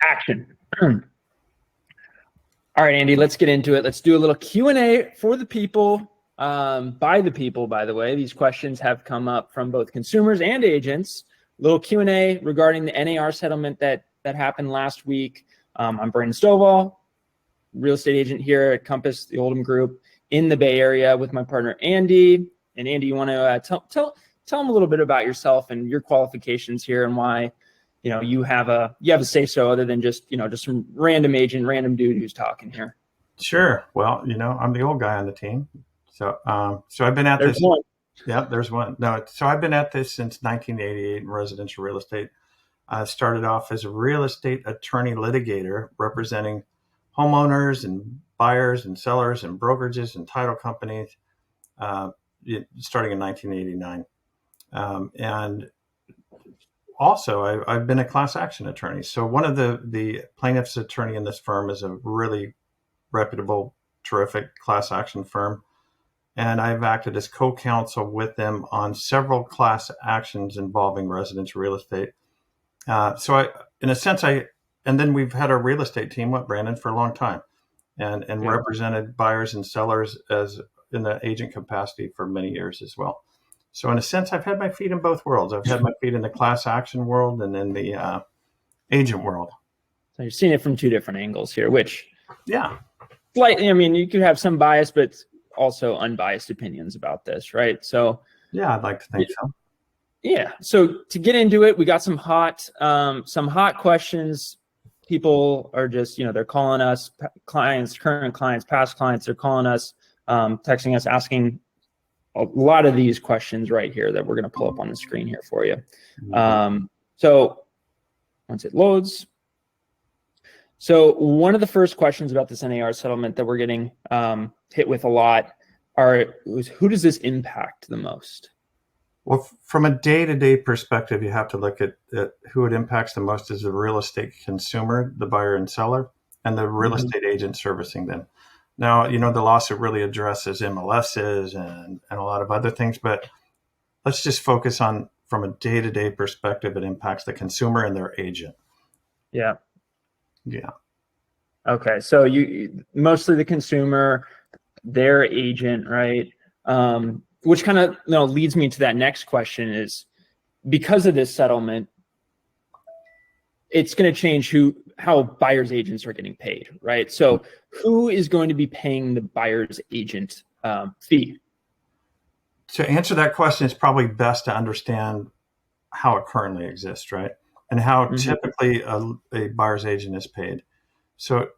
Action. All right, Andy, let's get into it. Let's do a little Q&A for the people, by the people, by the way. These questions have come up from both consumers and agents. Little Q&A regarding the NAR settlement that happened last week. I'm Brandon Stovall, real estate agent here at Compass, the Oldham Group in the Bay Area with my partner, Andy. And Andy, you want to tell them a little bit about yourself and your qualifications here and why you have a say so other than just some random agent, random dude who's talking here. Sure. Well, I'm the old guy on the team. So I've been at There's this. One. Yeah, there's one. No, so I've been at this since 1988 in residential real estate. I started off as a real estate attorney litigator representing homeowners and buyers and sellers and brokerages and title companies, starting in 1989. And also, I've been a class action attorney. So one of the plaintiff's attorney in this firm is a really reputable, terrific class action firm. And I've acted as co-counsel with them on several class actions involving residential real estate. And then we've had our real estate team, Brandon, for a long time and represented buyers and sellers as in the agent capacity for many years as well. So in a sense, I've had my feet in both worlds. I've had my feet in the class action world and in the agent world. So you're seeing it from two different angles here, which slightly, you could have some bias, but also unbiased opinions about this, right? So yeah, I'd like to think so. Yeah. So to get into it, we got some hot questions. People are just, they're calling us, clients, current clients, past clients, they're calling us, texting us, asking a lot of these questions right here that we're going to pull up on the screen here for you. So once it loads. So one of the first questions about this NAR settlement that we're getting hit with a lot was who does this impact the most? Well, from a day-to-day perspective, you have to look at who it impacts the most is the real estate consumer, the buyer and seller, and the real estate agent servicing them. Now, the lawsuit really addresses MLSs and a lot of other things, but let's just focus on from a day-to-day perspective, it impacts the consumer and their agent. Yeah. Yeah. Okay. So you mostly the consumer, their agent, right? Which kind of leads me to that next question is because of this settlement, it's going to change how buyer's agents are getting paid, right? So who is going to be paying the buyer's agent fee? To answer that question, it's probably best to understand how it currently exists, right? And how typically a buyer's agent is paid. So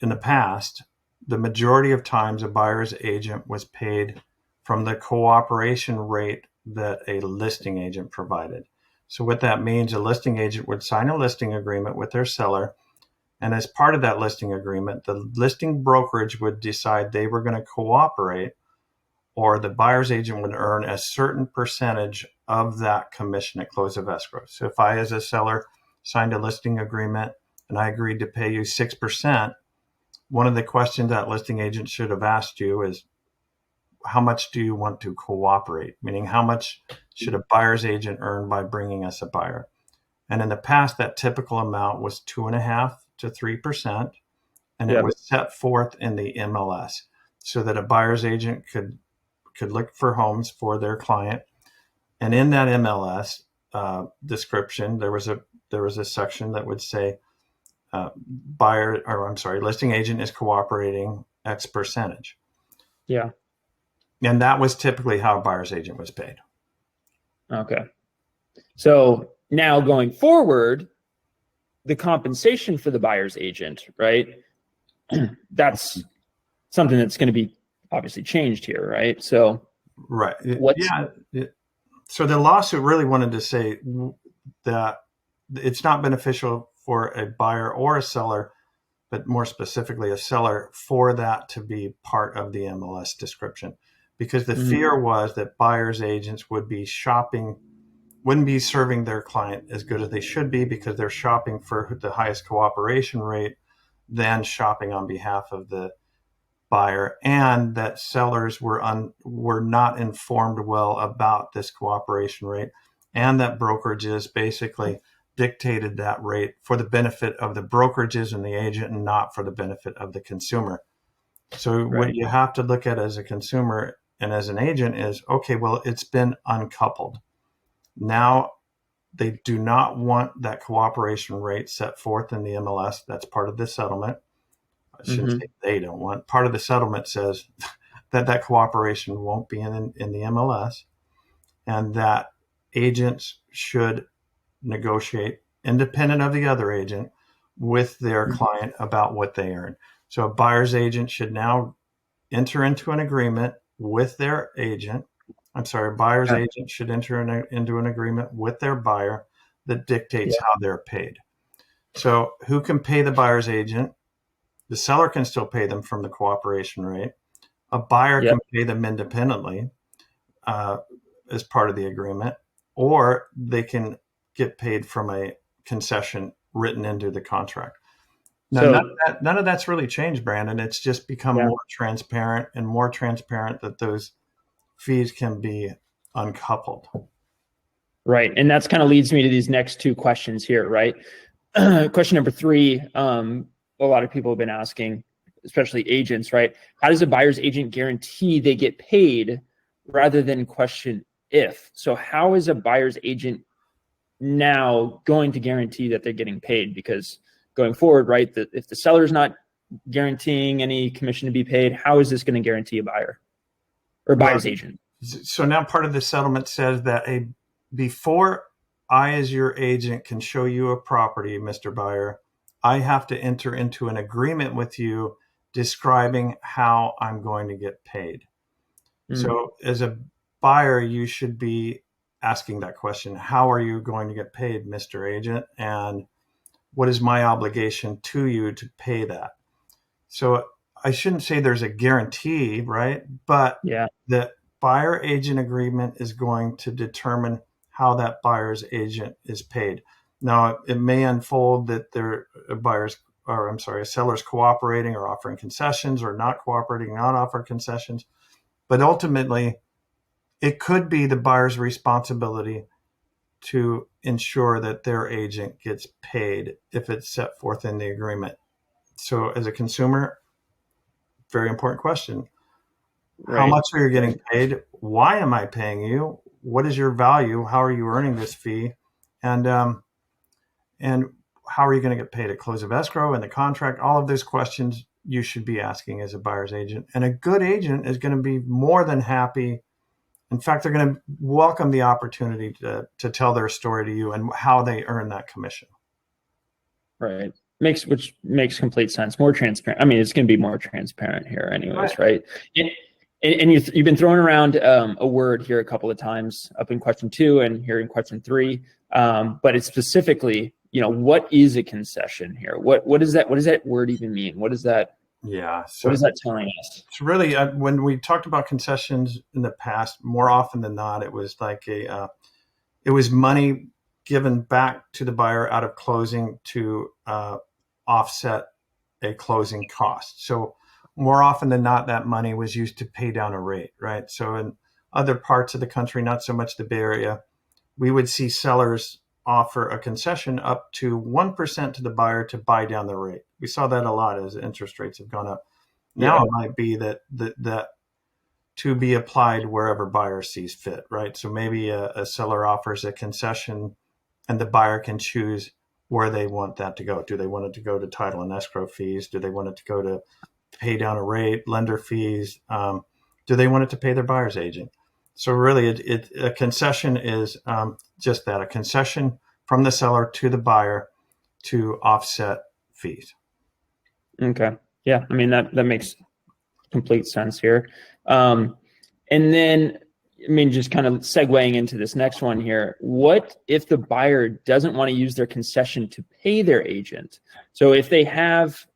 in the past, the majority of times a buyer's agent was paid from the cooperation rate that a listing agent provided. So what that means, a listing agent would sign a listing agreement with their seller. And as part of that listing agreement, the listing brokerage would decide they were going to cooperate, or the buyer's agent would earn a certain percentage of that commission at close of escrow. So if I, as a seller, signed a listing agreement and I agreed to pay you 6%, one of the questions that listing agent should have asked you is, how much do you want to cooperate? Meaning, how much should a buyer's agent earn by bringing us a buyer? And in the past, that typical amount was 2.5% to 3%, and it was set forth in the MLS so that a buyer's agent could look for homes for their client. And in that MLS description, there was a section that would say, listing agent is cooperating X percentage. Yeah. And that was typically how a buyer's agent was paid. Okay. So now going forward, the compensation for the buyer's agent, right? That's something that's going to be obviously changed here, right? So right. So the lawsuit really wanted to say that it's not beneficial for a buyer or a seller, but more specifically a seller, for that to be part of the MLS description. Because the fear was that buyer's agents wouldn't be serving their client as good as they should be because they're shopping for the highest cooperation rate than shopping on behalf of the buyer, and that sellers were not informed well about this cooperation rate, and that brokerages basically dictated that rate for the benefit of the brokerages and the agent and not for the benefit of the consumer. So what you have to look at as a consumer and as an agent is, okay, well, it's been uncoupled. Now they do not want that cooperation rate set forth in the MLS. That's part of the settlement. I shouldn't say they don't want. Part of the settlement says that cooperation won't be in the MLS, and that agents should negotiate independent of the other agent with their client about what they earn. So a buyer's agent should now enter into an agreement with their agent. I'm sorry, a buyer's agent should enter into an agreement with their buyer that dictates how they're paid. So who can pay the buyer's agent? The seller can still pay them from the cooperation rate. A buyer can pay them independently as part of the agreement, or they can get paid from a concession written into the contract. Now, So none of that's really changed, Brandon. It's just become more transparent that those fees can be uncoupled. right. And that's kind of leads me to these next two questions here, right? Question number 3, a lot of people have been asking, especially agents, right? How does a buyer's agent guarantee they get paid rather than question if? So how is a buyer's agent now going to guarantee that they're getting paid? Because going forward, right, if the seller's not guaranteeing any commission to be paid, how is this going to guarantee a buyer or buyer's agent? So now part of the settlement says that before I, as your agent, can show you a property, Mr. Buyer, I have to enter into an agreement with you describing how I'm going to get paid. So as a buyer, you should be asking that question. How are you going to get paid, Mr. Agent? And what is my obligation to you to pay that? So I shouldn't say there's a guarantee, right? But the buyer agent agreement is going to determine how that buyer's agent is paid. Now, it may unfold that a seller's cooperating or offering concessions, or not cooperating, not offering concessions. But ultimately, it could be the buyer's responsibility to ensure that their agent gets paid if it's set forth in the agreement. So as a consumer, very important question. How much are you getting paid? Why am I paying you? What is your value? How are you earning this fee? And how are you going to get paid at close of escrow and the contract? All of those questions you should be asking as a buyer's agent. And a good agent is going to be more than happy. In fact, they're going to welcome the opportunity to tell their story to you and how they earn that commission. Right. Which makes complete sense. More transparent. I mean, it's going to be more transparent here anyways, right? And you've been throwing around a word here a couple of times up in question 2 and here in question 3. But it's specifically, what is a concession here? What does that word even mean? What is that? So what is that telling us? It's really, when we talked about concessions in the past, more often than not, it was like it was money given back to the buyer out of closing to offset a closing cost. So more often than not, that money was used to pay down a rate, right? So in other parts of the country, not so much the Bay Area, we would see sellers offer a concession up to 1% to the buyer to buy down the rate. We saw that a lot as interest rates have gone up. Now it might be that to be applied wherever buyer sees fit, right? So maybe a seller offers a concession and the buyer can choose where they want that to go. Do they want it to go to title and escrow fees? Do they want it to go to pay down a rate, lender fees? Do they want it to pay their buyer's agent? So really, a concession is just that, a concession from the seller to the buyer to offset fees. Okay. Yeah. I mean, that makes complete sense here. And then, I mean, just kind of segueing into this next one here, what if the buyer doesn't want to use their concession to pay their agent? So if they have,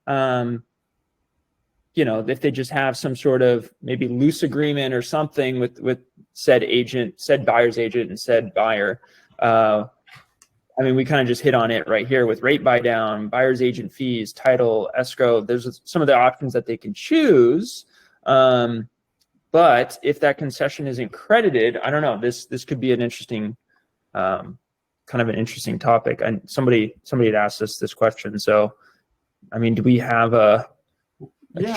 if they just have some sort of maybe loose agreement or something with said agent, said buyer's agent and said buyer, I mean, we kind of just hit on it right here with rate buy down, buyer's agent fees, title, escrow. There's some of the options that they can choose. But if that concession isn't credited, I don't know, this could be an interesting kind of an interesting topic. And somebody had asked us this question. So, I mean, do we have a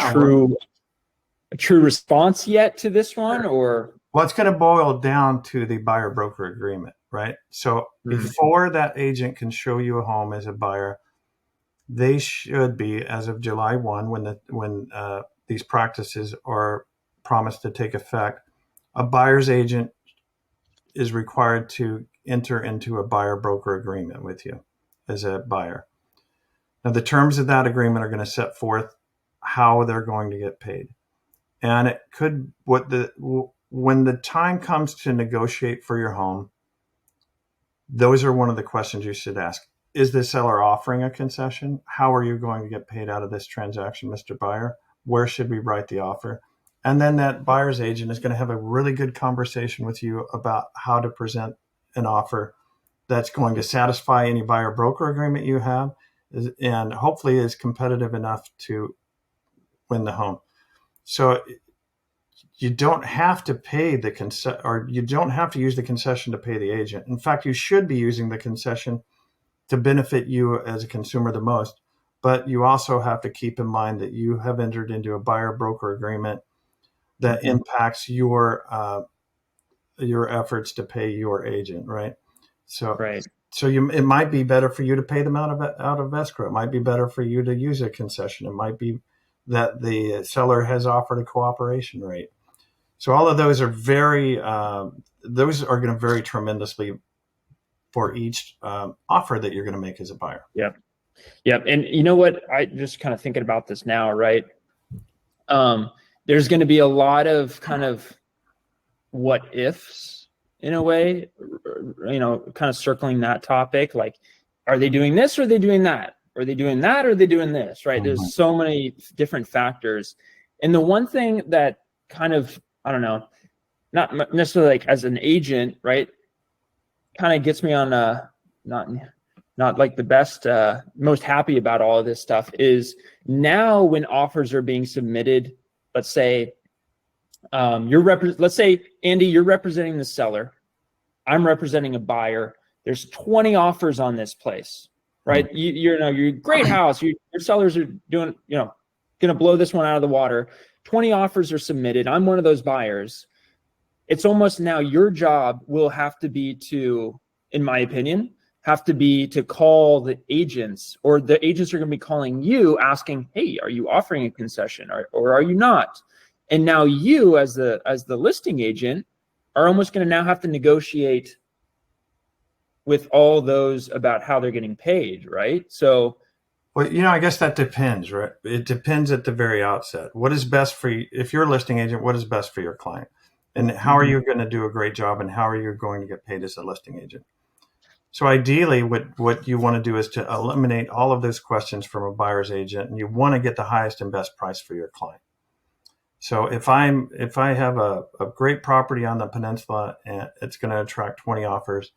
true response yet to this one, or? Well, it's going to boil down to the buyer broker agreement, right? So before that agent can show you a home as a buyer, they should be, as of July 1, when these practices are promised to take effect, a buyer's agent is required to enter into a buyer broker agreement with you as a buyer. Now, the terms of that agreement are going to set forth how they're going to get paid. And it could, when the time comes to negotiate for your home, those are one of the questions you should ask. Is the seller offering a concession? How are you going to get paid out of this transaction, Mr. Buyer? Where should we write the offer? And then that buyer's agent is going to have a really good conversation with you about how to present an offer that's going to satisfy any buyer broker agreement you have, and hopefully is competitive enough to win the home. So you don't have to pay the or you don't have to use the concession to pay the agent. In fact, you should be using the concession to benefit you as a consumer the most. But you also have to keep in mind that you have entered into a buyer broker agreement that impacts your efforts to pay your agent, right? So, right. So it might be better for you to pay them out of escrow. It might be better for you to use a concession. It might be that the seller has offered a cooperation rate. So all of those are those are going to vary tremendously for each offer that you're going to make as a buyer. Yep. Yep. And you know what? I just kind of thinking about this now, right? There's going to be a lot of kind of what ifs in a way, kind of circling that topic. Like, are they doing this or are they doing that? Are they doing that or are they doing this? Right. There's so many different factors. And the one thing that kind of, I don't know, not necessarily like as an agent, right, kind of gets me on not like the best, most happy about all of this stuff is now when offers are being submitted, let's say let's say, Andy, you're representing the seller. I'm representing a buyer. There's 20 offers on this place, right? You're a great house. Your sellers are doing, going to blow this one out of the water. 20 offers are submitted. I'm one of those buyers. It's almost now your job will have to be to, in my opinion, to call the agents, or the agents are going to be calling you asking, hey, are you offering a concession or are you not? And now you as the listing agent are almost going to now have to negotiate with all those about how they're getting paid, right? So, well, I guess that depends, right? It depends at the very outset. What is best for you? If you're a listing agent, what is best for your client? And how are you going to do a great job, and how are you going to get paid as a listing agent? So ideally, what you want to do is to eliminate all of those questions from a buyer's agent, and you want to get the highest and best price for your client. So if I have a great property on the peninsula and it's going to attract 20 offers,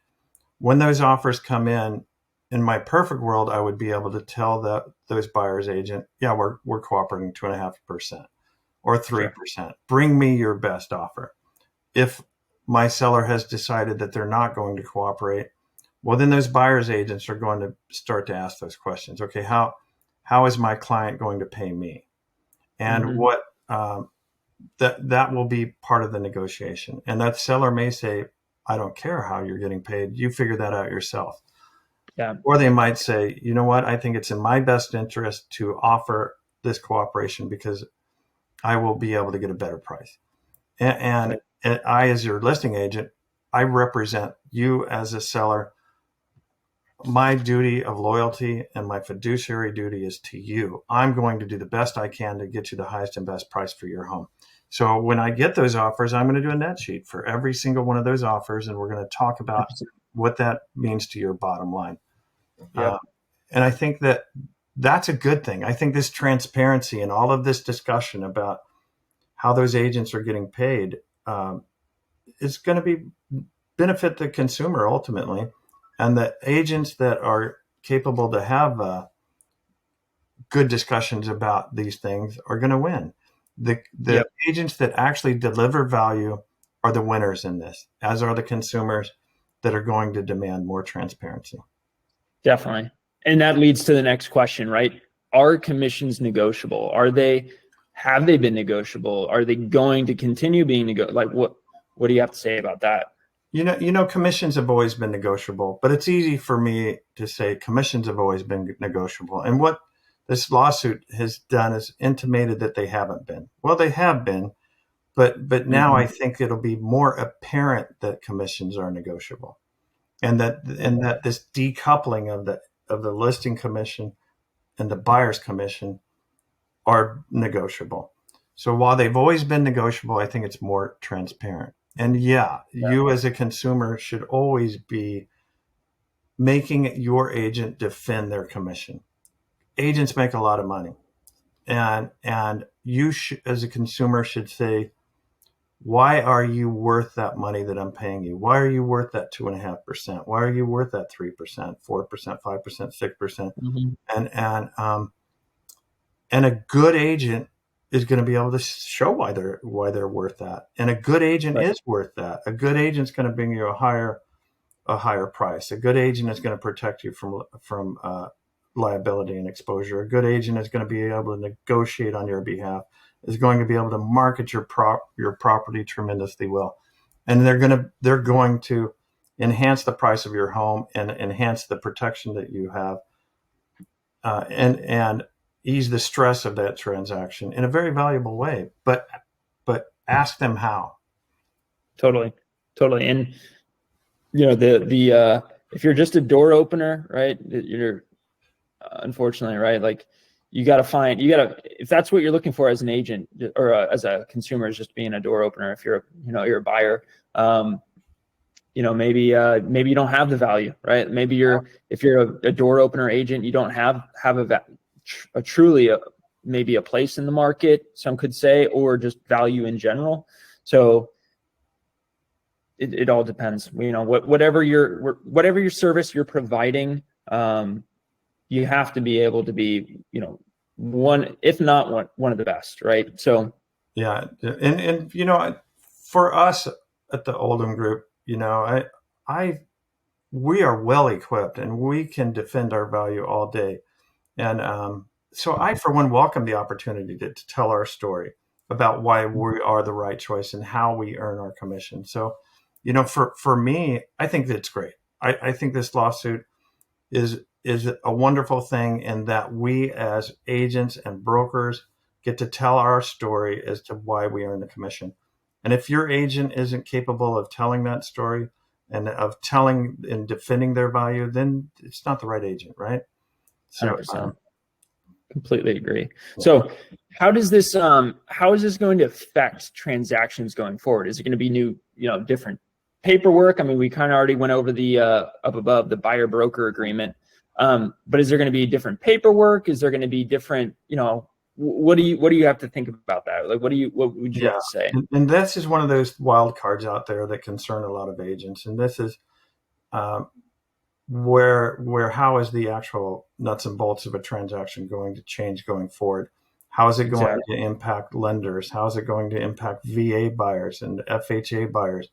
when those offers come in my perfect world, I would be able to tell those buyer's agent, yeah, we're cooperating 2.5% or 3%. Sure. Bring me your best offer. If my seller has decided that they're not going to cooperate, well, then those buyer's agents are going to start to ask those questions. Okay, how is my client going to pay me? And what that will be part of the negotiation. And that seller may say, I don't care how you're getting paid. You figure that out yourself. Yeah. Or they might say, you know what? I think it's in my best interest to offer this cooperation because I will be able to get a better price. And I, as your listing agent, I represent you as a seller. My duty of loyalty and my fiduciary duty is to you. I'm going to do the best I can to get you the highest and best price for your home. So when I get those offers, I'm going to do a net sheet for every single one of those offers, and we're going to talk about what that means to your bottom line. Yep. And I think that's a good thing. I think this transparency and all of this discussion about how those agents are getting paid is going to benefit the consumer ultimately. And the agents that are capable to have good discussions about these things are going to win. The agents that actually deliver value are the winners in this, as are the consumers. that are going to demand more transparency. Definitely. And that leads to the next question, right? Are commissions negotiable? Have they been negotiable? Are they going to continue being negotiable? Like what do you have to say about that? Commissions have always been negotiable, but it's easy for me to say commissions have always been negotiable. And what this lawsuit has done is intimated that they haven't been. Well, they have been, but now I think it'll be more apparent that commissions are negotiable, and that this decoupling of the listing commission and the buyer's commission are negotiable. So while they've always been negotiable, I think it's more transparent. And you as a consumer should always be making your agent defend their commission. Agents make a lot of money, and you as a consumer should say, why are you worth that money that I'm paying you? Why are you worth that 2.5%? Why are you worth that 3%, 4%, 5%, 6%? And a good agent is going to be able to show why they're worth that. And a good agent is worth that. A good agent's going to bring you a higher price. A good agent is going to protect you from liability and exposure. A good agent is going to be able to negotiate on your behalf, is going to be able to market your property tremendously well. And they're going to enhance the price of your home and enhance the protection that you have, and ease the stress of that transaction in a very valuable way. But ask them how. Totally. And the if you're just a door opener, right, you're unfortunately, right, like you got to if that's what you're looking for as an agent or as a consumer, is just being a door opener. If you're a buyer, maybe you don't have the value, right? Maybe if you're a door opener agent, you don't have a truly maybe a place in the market, some could say, or just value in general. So it all depends. Whatever your service you're providing, you have to be able to be, one, if not one of the best, right? So yeah, and for us at the Oldham Group, we are well equipped and we can defend our value all day. And so I, for one, welcome the opportunity to tell our story about why we are the right choice and how we earn our commission. So, for me, I think that's great. I think this lawsuit is a wonderful thing in that we as agents and brokers get to tell our story as to why we earn the commission. And if your agent isn't capable of telling that story and of telling and defending their value, then it's not the right agent, right? So, 100%. Completely agree. So how is this going to affect transactions going forward? Is it going to be new, different paperwork? I mean, we kind of already went over the up above the buyer broker agreement. But is there going to be different paperwork? Is there going to be different, what do you have to think about that? Like, what would you have to say? And this is one of those wild cards out there that concern a lot of agents. And this is where how is the actual nuts and bolts of a transaction going to change going forward? How is it going to impact lenders? How is it going to impact VA buyers and FHA buyers?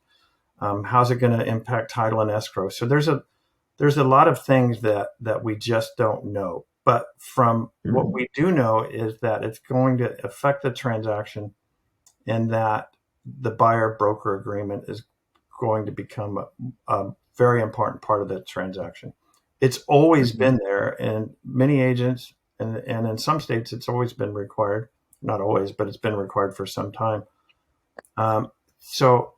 How's it going to impact title and escrow? So there's a lot of things that we just don't know. But from what we do know is that it's going to affect the transaction, and that the buyer broker agreement is going to become a very important part of the transaction. It's always been there, and many agents and in some states it's always been required. Not always, but it's been required for some time. So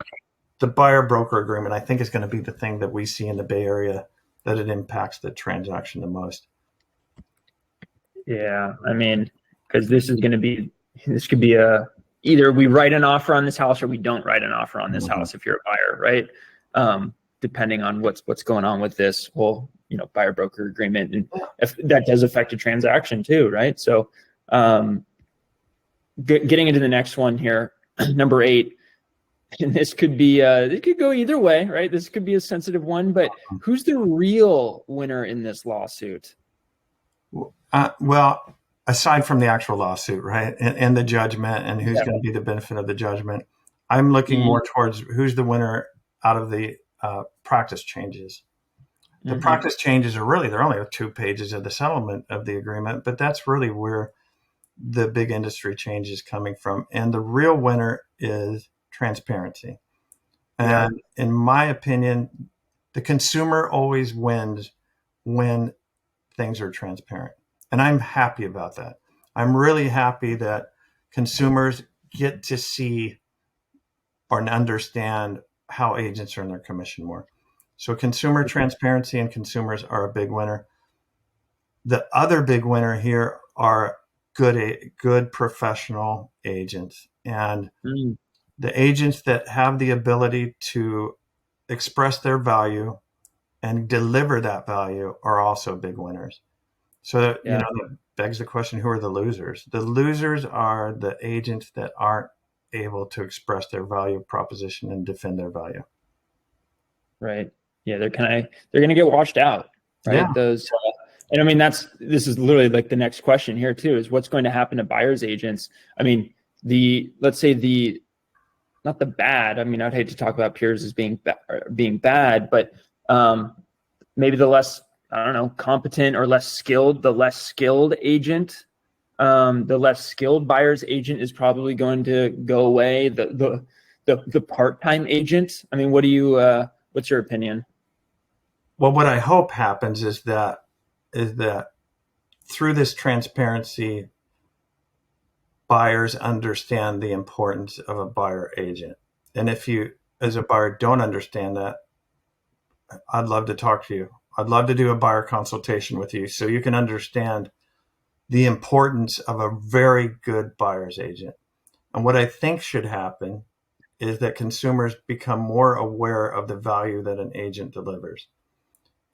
the buyer broker agreement, I think, is going to be the thing that we see in the Bay Area that it impacts the transaction the most. Yeah, I mean, because this could be either we write an offer on this house or we don't write an offer on this house if you're a buyer, right? Depending on what's going on with this whole buyer broker agreement, and if that does affect a transaction too, right? So getting into the next one here, number 8, and this could be it could go either way, right? This could be a sensitive one, but who's the real winner in this lawsuit? Well, aside from the actual lawsuit, right, and the judgment, and who's going to be the benefit of the judgment, I'm looking more towards who's the winner out of the practice changes. The practice changes are really, they're only 2 pages of the settlement of the agreement, but that's really where the big industry change is coming from. And the real winner is transparency. And in my opinion, the consumer always wins when things are transparent. And I'm happy about that. I'm really happy that consumers get to see or understand how agents earn their commission more. So consumer transparency and consumers are a big winner. The other big winner here are good professional agents. And the agents that have the ability to express their value and deliver that value are also big winners. So that, that begs the question, who are the losers? The losers are the agents that aren't able to express their value proposition and defend their value. Right. Yeah, they're going to get washed out, right? Yeah. Those, and I mean, this is literally like the next question here too, is what's going to happen to buyer's agents? I mean, let's say not the bad, I mean, I'd hate to talk about peers as being bad, but maybe the less, I don't know, competent or the less skilled agent, the less skilled buyer's agent is probably going to go away. The part-time agent. I mean, what's your opinion? Well, what I hope happens is that through this transparency, buyers understand the importance of a buyer agent. And if you, as a buyer, don't understand that, I'd love to talk to you. I'd love to do a buyer consultation with you so you can understand the importance of a very good buyer's agent. And what I think should happen is that consumers become more aware of the value that an agent delivers.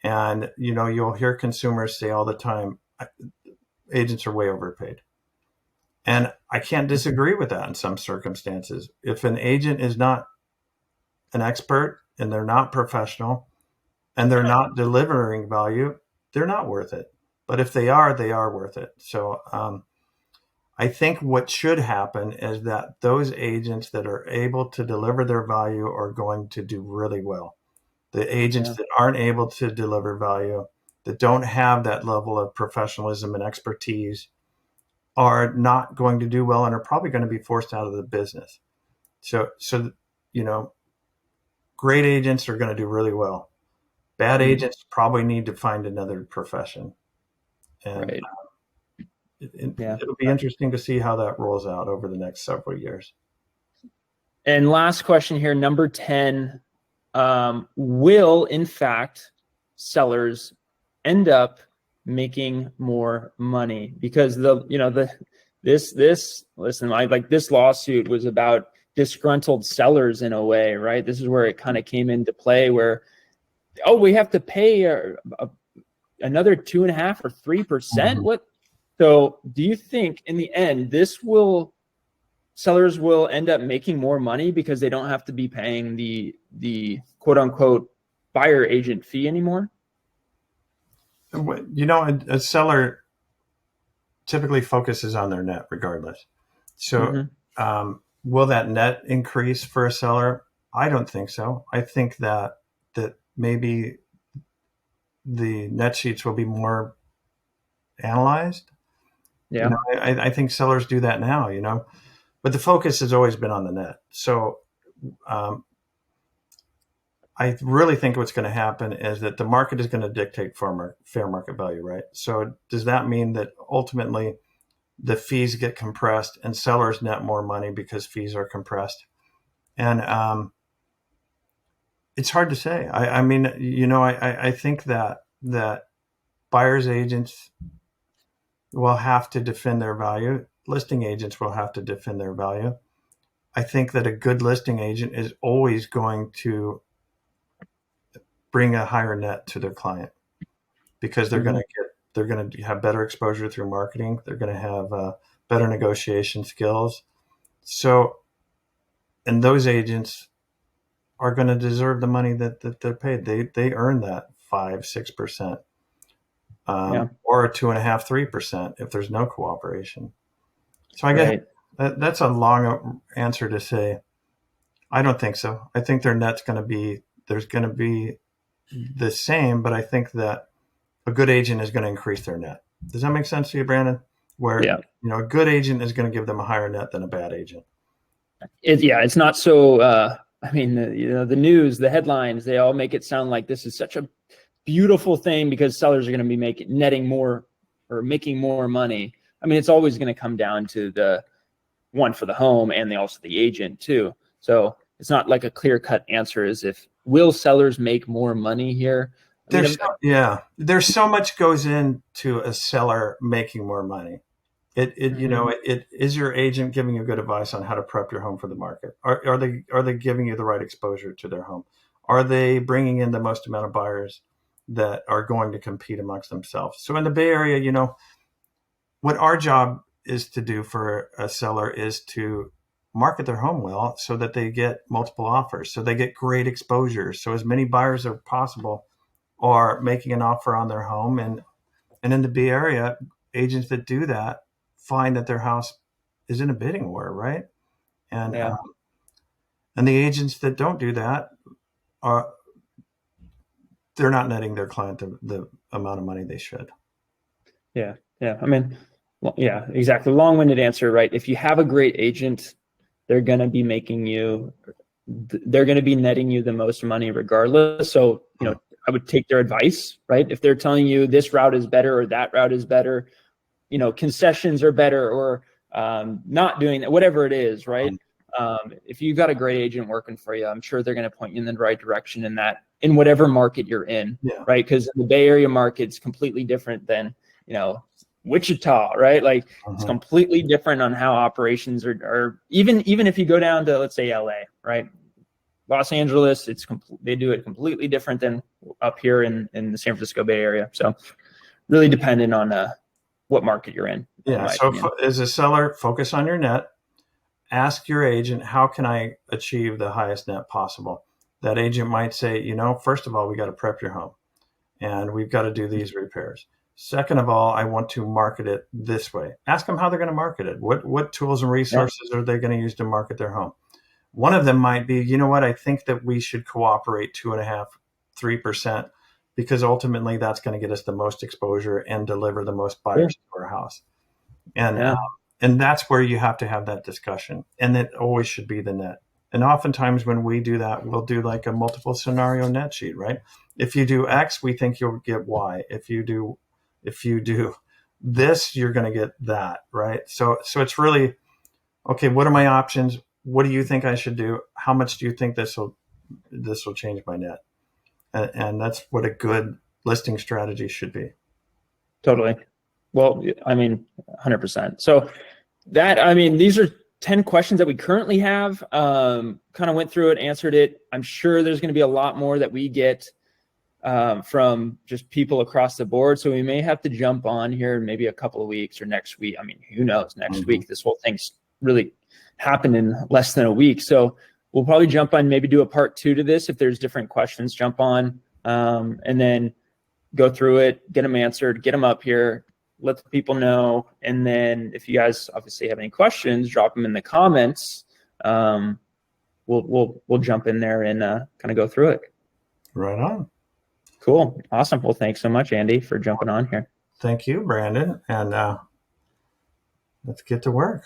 And, you'll hear consumers say all the time, agents are way overpaid. And I can't disagree with that in some circumstances. If an agent is not an expert and they're not professional and they're not delivering value, they're not worth it. But if they are worth it. So I think what should happen is that those agents that are able to deliver their value are going to do really well. The agents that aren't able to deliver value, that don't have that level of professionalism and expertise, are not going to do well and are probably going to be forced out of the business. So great agents are going to do really well. Bad agents probably need to find another profession. And it'll be interesting to see how that rolls out over the next several years. And last question here, number 10, will in fact sellers end up making more money? Because this lawsuit was about disgruntled sellers in a way, right? This is where it kind of came into play where, we have to pay another 2.5% or 3%. What? So do you think in the end, sellers will end up making more money because they don't have to be paying the quote unquote buyer agent fee anymore? A seller typically focuses on their net regardless. So will that net increase for a seller? I don't think so. I think that maybe the net sheets will be more analyzed. Yeah. I think sellers do that now, but the focus has always been on the net. So I really think what's going to happen is that the market is going to dictate fair market value, right? So does that mean that ultimately the fees get compressed and sellers net more money because fees are compressed? And it's hard to say. I think that buyer's agents will have to defend their value. Listing agents will have to defend their value. I think that a good listing agent is always going to bring a higher net to their client because they're going to have better exposure through marketing. They're going to have better negotiation skills. So, and those agents are going to deserve the money that they're paid. They earn that 5-6%, or 2.5-3% if there's no cooperation. So I guess that's a long answer to say I don't think so. I think their net's going to be there's going to be the same, but I think that a good agent is going to increase their net. Does that make sense to you, Brandon? Where, Yeah. a good agent is going to give them a higher net than a bad agent. It's not so, I mean, the news, the headlines, they all make it sound like this is such a beautiful thing because sellers are going to be netting more or making more money. I mean, it's always going to come down to the one for the home and also the agent too. So it's not like a clear-cut answer as if will sellers make more money here? There's so much goes into a seller making more money. It is your agent giving you good advice on how to prep your home for the market? Are they giving you the right exposure to their home? Are they bringing in the most amount of buyers that are going to compete amongst themselves? So in the Bay Area, what our job is to do for a seller is to market their home well so that they get multiple offers, so they get great exposure, so as many buyers as possible are making an offer on their home. And in the Bay Area, agents that do that find that their house is in a bidding war, right? And and the agents that don't do that they're not netting their client the amount of money they should. Yeah. I mean, yeah, exactly. Long-winded answer, right? If you have a great agent, they're going to be netting you the most money regardless. So, I would take their advice, right? If they're telling you this route is better or that route is better, concessions are better or not doing that, whatever it is, right? If you've got a great agent working for you, I'm sure they're going to point you in the right direction in whatever market you're in, right? Because the Bay Area market's completely different than, Wichita, right? Like it's completely different on how operations are even if you go down to, let's say, LA, right? Los Angeles, they do it completely different than up here in the San Francisco Bay Area. So really dependent on what market you're in. Yeah. So as a seller, focus on your net. Ask your agent, how can I achieve the highest net possible? That agent might say, first of all, we got to prep your home and we've got to do these repairs. Second of all, I want to market it this way. Ask them how they're going to market it. What tools and resources are they going to use to market their home? One of them might be, I think that we should cooperate 2.5%, 3%, because ultimately that's going to get us the most exposure and deliver the most buyers to our house. And that's where you have to have that discussion. And it always should be the net. And oftentimes when we do that, we'll do like a multiple scenario net sheet, right? If you do X, we think you'll get Y. If you do this, you're going to get that, right? So it's really, okay, what are my options? What do you think I should do? How much do you think this will change my net? And that's what a good listing strategy should be. Totally. Well, I mean, 100%. So these are 10 questions that we currently have. Kind of went through it, answered it. I'm sure there's going to be a lot more that we get from just people across the board. So we may have to jump on here in maybe a couple of weeks or next week. I mean, who knows? Next week, this whole thing's really happened in less than a week. So we'll probably jump on, maybe do a part 2 to this. If there's different questions, jump on and then go through it, get them answered, get them up here, let the people know. And then if you guys obviously have any questions, drop them in the comments. We'll jump in there and kind of go through it. Right on. Cool. Awesome. Well, thanks so much, Andy, for jumping on here. Thank you, Brandon. And let's get to work.